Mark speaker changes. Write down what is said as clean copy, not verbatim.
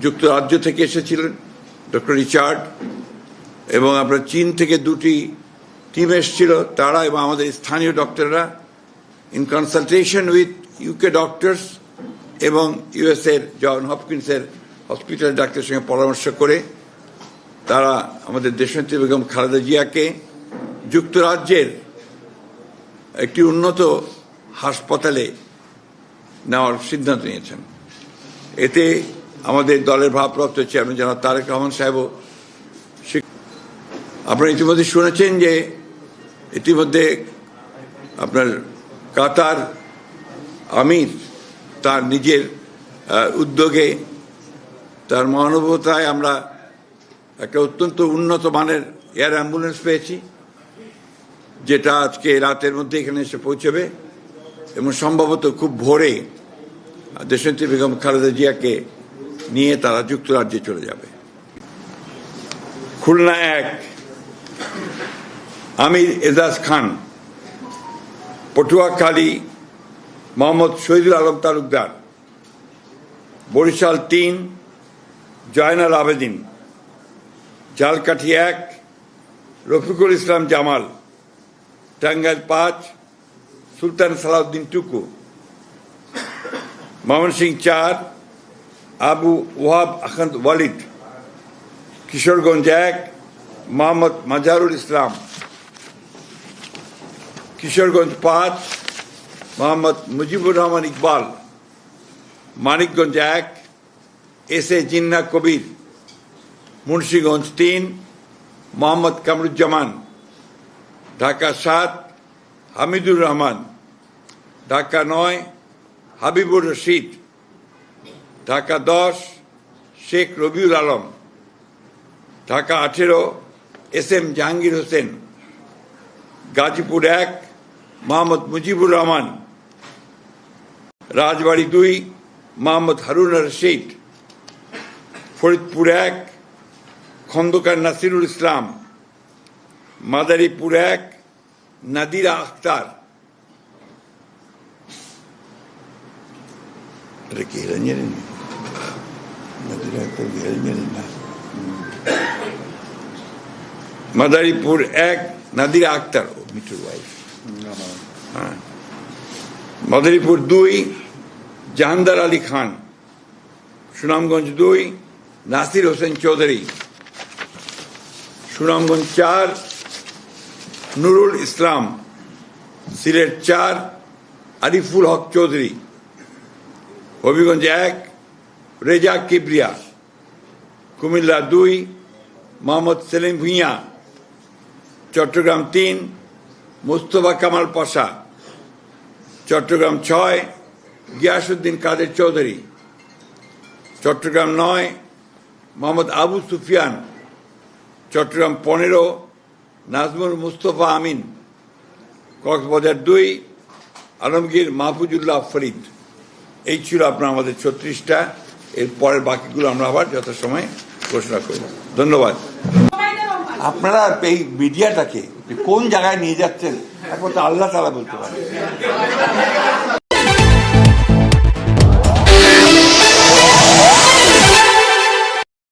Speaker 1: যুক্তরাজ্য থেকে এসেছিলেন ডক্টর রিচার্ড, এবং আপনার চীন থেকে দুটি টিম এসেছিল, তারা এবং আমাদের স্থানীয় ডক্টররা in consultation with UK doctors এবং ইউএসএর জন হপকিন্সের হসপিটাল ডাক্তারের সঙ্গে পরামর্শ করে তারা আমাদের দেশনেত্রী বেগম খালেদা জিয়াকে যুক্তরাজ্যের একটি উন্নত হাসপাতালে নেওয়ার সিদ্ধান্ত নিয়েছেন। এতে আমাদের দলের ভারপ্রাপ্ত চেয়ারম্যান জনাব তারেক রহমান সাহেবও, আপনারা ইতিমধ্যে শুনেছেন যে ইতিমধ্যে আপনার কাতার আমির তার নিজের উদ্যোগে, তার মহানুভবতায় আমরা একটা অত্যন্ত উন্নত মানের এয়ার অ্যাম্বুলেন্স পেয়েছি, যেটা আজকে রাতের মধ্যে এখানে এসে পৌঁছবে এবং সম্ভবত খুব ভোরে দেশনেত্রী বেগম খালেদা জিয়াকে নিয়ে তারা যুক্তরাজ্যে চলে যাবে। খুলনা 1 আমির এজাজ খান, Patuakhali Mohammad Shahidul Alam Talukdar, Barishal 3 Joynal Abedin, Jhalakathi 1 Rafiqul Islam Jamal, Tangail 5 Sultan Salahuddin Tuku, Mymensingh 4 Abu Wahab Akhand Walid, Kishoreganj 1 Mohammad Mazharul Islam, Kishoreganj 5 Mohammad Mujibur Rahman Iqbal, Manikganj 1 S A Jinnah Kabir, Munshiganj 3 Mohammad Kamruzzaman, Dhaka 7 Hamidur Rahman, Dhaka 9 Habibur Rashid, Dhaka 10 Sheikh Rabiul Alam, Dhaka 18 S M Jahangir Hossain, Gazipur 1 Mohammad Mujibur Rahman, Rajbari 2 Mohammad Harun Rashid, Faridpur 1 Khandaker Nasirul Islam, Madaripur 1 Nadira Akhtar, Madaripur 1 Nadira Akter মিঠুর ওয়াইফ, মাদারীপুর 2 জাহানদার আলী খান, সুনামগঞ্জ 2 নাসির হোসেন চৌধুরী, সুনামগঞ্জ 4 নুরুল ইসলাম, সিলেট 4 আরিফুল হক চৌধুরী, হবিগঞ্জ 1 রেজা কিবরিয়া, কুমিল্লা 2 মোহাম্মদ সেলিম ভুঁইয়া, চট্টগ্রাম 3 মুস্তফা কামাল পাশা, চট্টগ্রাম 6 গিয়াসউদ্দিন কাদের চৌধুরী, চট্টগ্রাম 9 মোহাম্মদ আবু সুফিয়ান, চট্টগ্রাম 15 নাজমুল মুস্তফা আমিন, কক্সবাজার 2 আলমগীর মাহফুজুল্লাহ ফরিদ। এই ছিল আপনার আমাদের 36টা। এর পরের বাকিগুলো আমরা আবার যথাসময়ে ঘোষণা করব। ধন্যবাদ। আপনারা এই মিডিয়াটাকে কোন জায়গায় নিয়ে যাচ্ছেন একমাত্র আল্লাহ তাআলা বলতে পারেন।